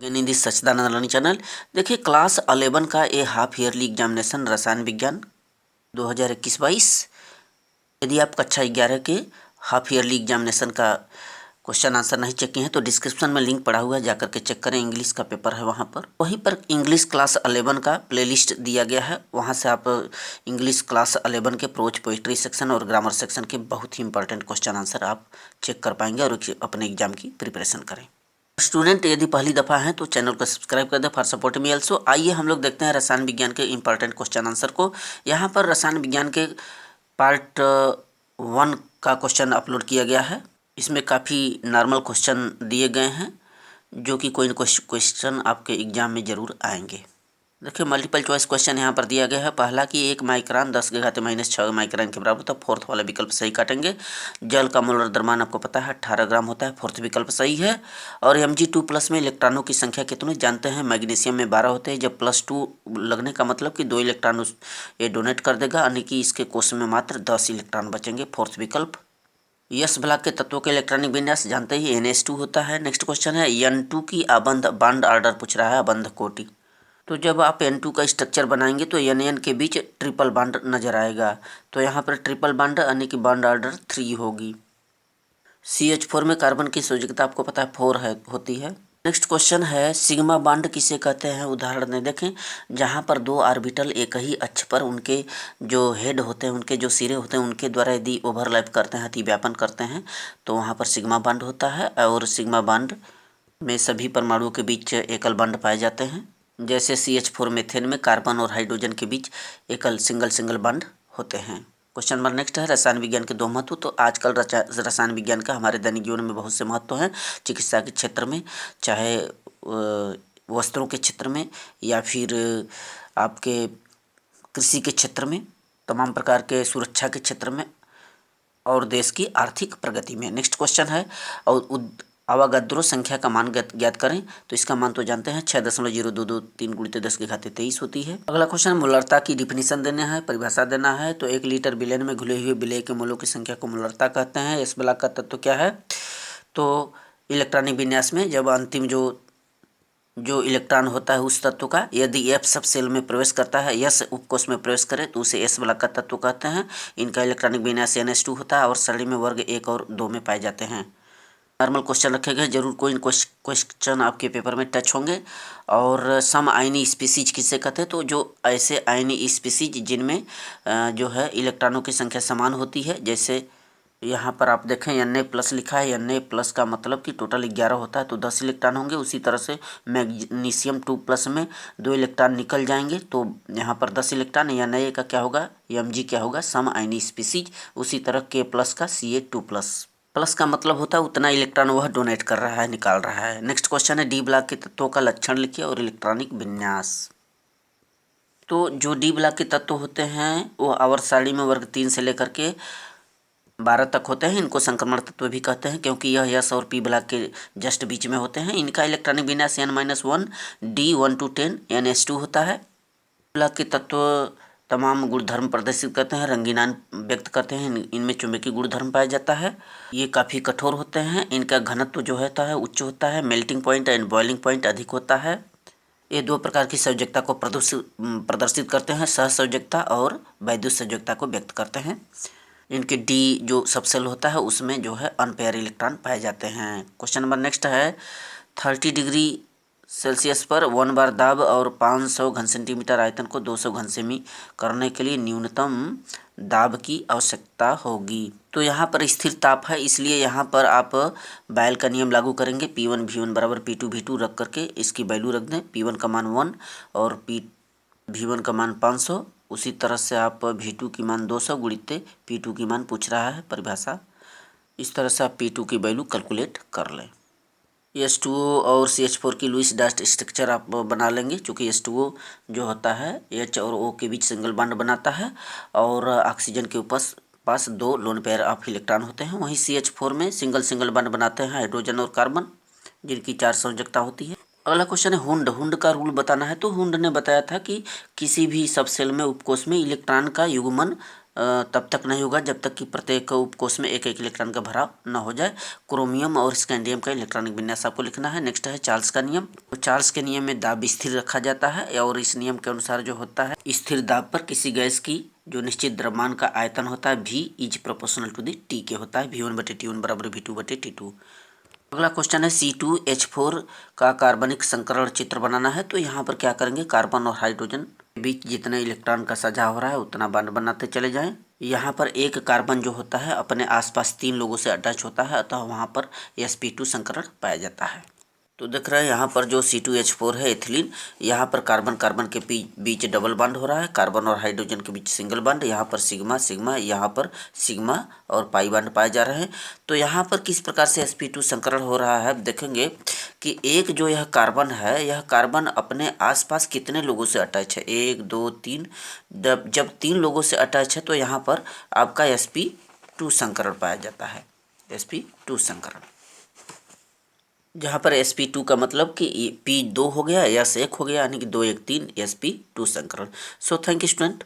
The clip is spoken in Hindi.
Again in this Sachchidanand learning channel. देखिए क्लास 11 का ये हाफ ईयरली एग्जामिनेशन रसायन विज्ञान 2021-22। यदि आप कक्षा 11 के हाफ ईयरली एग्जामिनेशन का क्वेश्चन आंसर नहीं चेक किए हैं तो डिस्क्रिप्शन में लिंक पड़ा हुआ है, जाकर के चेक करें। इंग्लिश का पेपर है वहाँ पर, वहीं पर इंग्लिश क्लास 11 का प्लेलिस्ट दिया गया है, वहाँ से आप इंग्लिश क्लास 11 के प्रोज पोइट्री सेक्शन और ग्रामर सेक्शन के बहुत ही इंपॉर्टेंट क्वेश्चन आंसर आप चेक कर पाएंगे और अपने एग्जाम की प्रिपरेशन करें। स्टूडेंट यदि पहली दफ़ा हैं तो चैनल को सब्सक्राइब कर दें फॉर सपोर्ट मी ऑल्सो। आइए हम लोग देखते हैं रसायन विज्ञान के इंपॉर्टेंट क्वेश्चन आंसर को। यहाँ पर रसायन विज्ञान के पार्ट 1 का क्वेश्चन अपलोड किया गया है। इसमें काफ़ी नॉर्मल क्वेश्चन दिए गए हैं जो कि कोई न कोई क्वेश्चन आपके एग्जाम में ज़रूर आएंगे। देखिए मल्टीपल चॉइस क्वेश्चन यहाँ पर दिया गया है। पहला कि 1 माइक्रोन 10⁻⁻⁶ माइक्रोन के बराबर, तो फोर्थ वाला विकल्प सही काटेंगे। जल का मोलर द्रव्यमान आपको पता है 18 ग्राम होता है, फोर्थ विकल्प सही है। और Mg2+ में इलेक्ट्रॉनों की संख्या कितनी जानते हैं? मैग्नीशियम में 12 होते हैं। जब +2 लगने का मतलब कि 2 इलेक्ट्रॉन ये डोनेट कर देगा, यानी कि इसके कोष में मात्र 10 इलेक्ट्रॉन बचेंगे, फोर्थ विकल्प। यस ब्लॉक के तत्वों के इलेक्ट्रॉनिक विन्यास जानते ही NH2 होता है। नेक्स्ट क्वेश्चन है N2 की आबंध बॉन्ड ऑर्डर पूछ रहा है, आबंध कोटि। तो जब आप N2 का स्ट्रक्चर बनाएंगे तो NN के बीच ट्रिपल बॉन्ड नजर आएगा, तो यहाँ पर ट्रिपल बॉन्ड यानी कि बॉन्ड ऑर्डर 3 होगी। CH4 में कार्बन की संयोजकता आपको पता है 4 होती है। नेक्स्ट क्वेश्चन है सिग्मा बॉन्ड किसे कहते हैं? उदाहरण में देखें, जहाँ पर 2 ऑर्बिटल एक ही अक्ष पर उनके जो हेड होते हैं, उनके जो सिरे होते हैं, उनके द्वारा यदि ओवरलैप करते हैं, अतिव्यापन करते हैं, तो वहाँ पर सिग्मा बॉन्ड होता है। और सिग्मा बॉन्ड में सभी परमाणुओं के बीच एकल बॉन्ड पाए जाते हैं। जैसे CH4 मीथेन में कार्बन और हाइड्रोजन के बीच एकल सिंगल बॉन्ड होते हैं। क्वेश्चन नंबर नेक्स्ट है रसायन विज्ञान के 2 महत्व। तो आजकल रसायन विज्ञान का हमारे दैनिक जीवन में बहुत से महत्व हैं। चिकित्सा के क्षेत्र में, चाहे वस्त्रों के क्षेत्र में, या फिर आपके कृषि के क्षेत्र में, तमाम प्रकार के सुरक्षा के क्षेत्र में, और देश की आर्थिक प्रगति में। नेक्स्ट क्वेश्चन है और अवागाद्रो संख्या का मान ज्ञात करें। तो इसका मान तो जानते हैं 6.0223 × 10⁻23 होती है। अगला क्वेश्चन मोलरता की डिफिनीशन देना है, परिभाषा देना है। तो 1 लीटर विलेन में घुले हुए विलेय के मोलों की संख्या को मोलरता कहते हैं। एस ब्लॉक का तत्व क्या है? तो इलेक्ट्रॉनिक विन्यास में जब अंतिम जो इलेक्ट्रॉन होता है उस तत्व का, यदि F सब सेल में प्रवेश करता है, S उपकोष में प्रवेश करे, तो उसे S ब्लॉक का तत्व कहते हैं। इनका इलेक्ट्रॉनिक विन्यास NH2 होता है और श्रेणी में वर्ग 1 और 2 में पाए जाते हैं। नॉर्मल क्वेश्चन रखे गए, जरूर कोई क्वेश्चन आपके पेपर में टच होंगे। और सम आयनी स्पीसीज किसे कहते हैं? तो जो ऐसे आयनी स्पीसीज जिनमें जो है इलेक्ट्रॉनों की संख्या समान होती है। जैसे यहाँ पर आप देखें Na+ लिखा है, Na+ का मतलब कि टोटल 11 होता है, तो 10 इलेक्ट्रॉन होंगे। उसी तरह से मैग्नीशियम 2+ में 2 इलेक्ट्रॉन निकल जाएंगे, तो यहाँ पर 10 इलेक्ट्रॉन। या Na का क्या होगा, Mg क्या होगा, सम आयनी स्पीसीज। उसी तरह K+ का Ca2+। प्लस का मतलब होता है उतना इलेक्ट्रॉन वह डोनेट कर रहा है, निकाल रहा है। नेक्स्ट क्वेश्चन है डी ब्लॉक के तत्वों का लक्षण लिखिए और इलेक्ट्रॉनिक विन्यास। तो जो डी ब्लॉक के तत्व होते हैं वो आवर्त सारणी में वर्ग 3 से लेकर के 12 तक होते हैं। इनको संक्रमण तत्व भी कहते हैं क्योंकि यह S और P ब्लॉक के जस्ट बीच में होते हैं। इनका इलेक्ट्रॉनिक विन्यास N-1 D 1 to 10 NH2 होता है। ब्लॉक के तत्व तमाम गुणधर्म प्रदर्शित करते हैं, रंगीनान व्यक्त करते हैं। इनमें चुंबकीय गुणधर्म पाया जाता है। ये काफ़ी कठोर होते हैं। इनका घनत्व जो होता है उच्च होता है। Melting point and boiling point अधिक होता है। ये 2 प्रकार की संयोजकता को प्रदर्शित करते हैं, सहसंयोजकता और वैद्युत संयोजकता को व्यक्त करते हैं। इनके डी जो सबसेल होता है उसमें जो है अनपेयर इलेक्ट्रॉन पाए जाते हैं। क्वेश्चन नंबर नेक्स्ट है 30 डिग्री सेल्सियस पर 1 बार दाब और 500 घन सेंटीमीटर आयतन को 200 घन सेमी करने के लिए न्यूनतम दाब की आवश्यकता होगी। तो यहाँ पर स्थिर ताप है, इसलिए यहाँ पर आप बायल का नियम लागू करेंगे। P1 V1 बराबर P2 V2 रख करके इसकी वैल्यू रख दें। P1 का मान 1 और V1 का मान 500। उसी तरह से आप V2 की मान 200 गुणित P2 की मान पूछ रहा है परिभाषा। इस तरह से आप P2 की वैल्यू कैलकुलेट कर लें। H2O और CH4 की लुईस डॉट स्ट्रक्चर आप बना लेंगे, क्योंकि H2O जो होता है H और O के बीच सिंगल बॉन्ड बनाता है और ऑक्सीजन के पास 2 लोन पेयर ऑफ इलेक्ट्रॉन होते हैं। वहीं CH4 में सिंगल बॉन्ड बनाते हैं हाइड्रोजन और कार्बन, जिनकी 4 संयोजकता होती है। अगला क्वेश्चन है हुंड का रूल बताना है। तो हुंड ने बताया था कि किसी भी सब सेल में उपकोष में इलेक्ट्रॉन का युग्मन तब तक नहीं होगा जब तक कि प्रत्येक उपकोष में एक एक इलेक्ट्रॉन का भराव न हो जाए। क्रोमियम और स्कैंडियम का इलेक्ट्रॉनिक विन्यास आपको लिखना है। नेक्स्ट है चार्ल्स का नियम। तो चार्ल्स के नियम में दाब स्थिर रखा जाता है और इस नियम के अनुसार जो होता है, स्थिर दाब पर किसी गैस की जो निश्चित द्रव्यमान का आयतन होता है V is proportional to the T के होता है। V1/T1 बराबर V2/T2। अगला क्वेश्चन है C2H4 का कार्बनिक संकरण चित्र बनाना है। तो यहाँ पर क्या करेंगे, कार्बन और हाइड्रोजन के बीच जितने इलेक्ट्रॉन का सजा हो रहा है उतना बॉन्ड बनाते चले जाएं। यहाँ पर एक कार्बन जो होता है अपने आसपास 3 लोगों से अटैच होता है, अतः वहाँ पर sp2 संकरण पाया जाता है। तो देख रहे हैं यहाँ पर जो C2H4 है एथिलीन, यहाँ पर कार्बन कार्बन के बीच डबल बॉन्ड हो रहा है, कार्बन और हाइड्रोजन के बीच सिंगल बॉन्ड, यहाँ पर सिग्मा सिग्मा, यहाँ पर सिग्मा और पाई बॉन्ड पाए जा रहे हैं। तो यहाँ पर किस प्रकार से sp2 संकरण हो रहा है, देखेंगे कि एक जो यह कार्बन है, यह कार्बन अपने आसपास कितने लोगों से अटैच है, 1 2 3। जब 3 लोगों से अटैच है तो यहाँ पर आपका sp2 संकरण पाया जाता है, sp2 संकरण। जहाँ पर sp2 का मतलब कि p2 हो गया, s 1 हो गया, यानी कि 2 1 3 sp2 संकरण। So thank you student.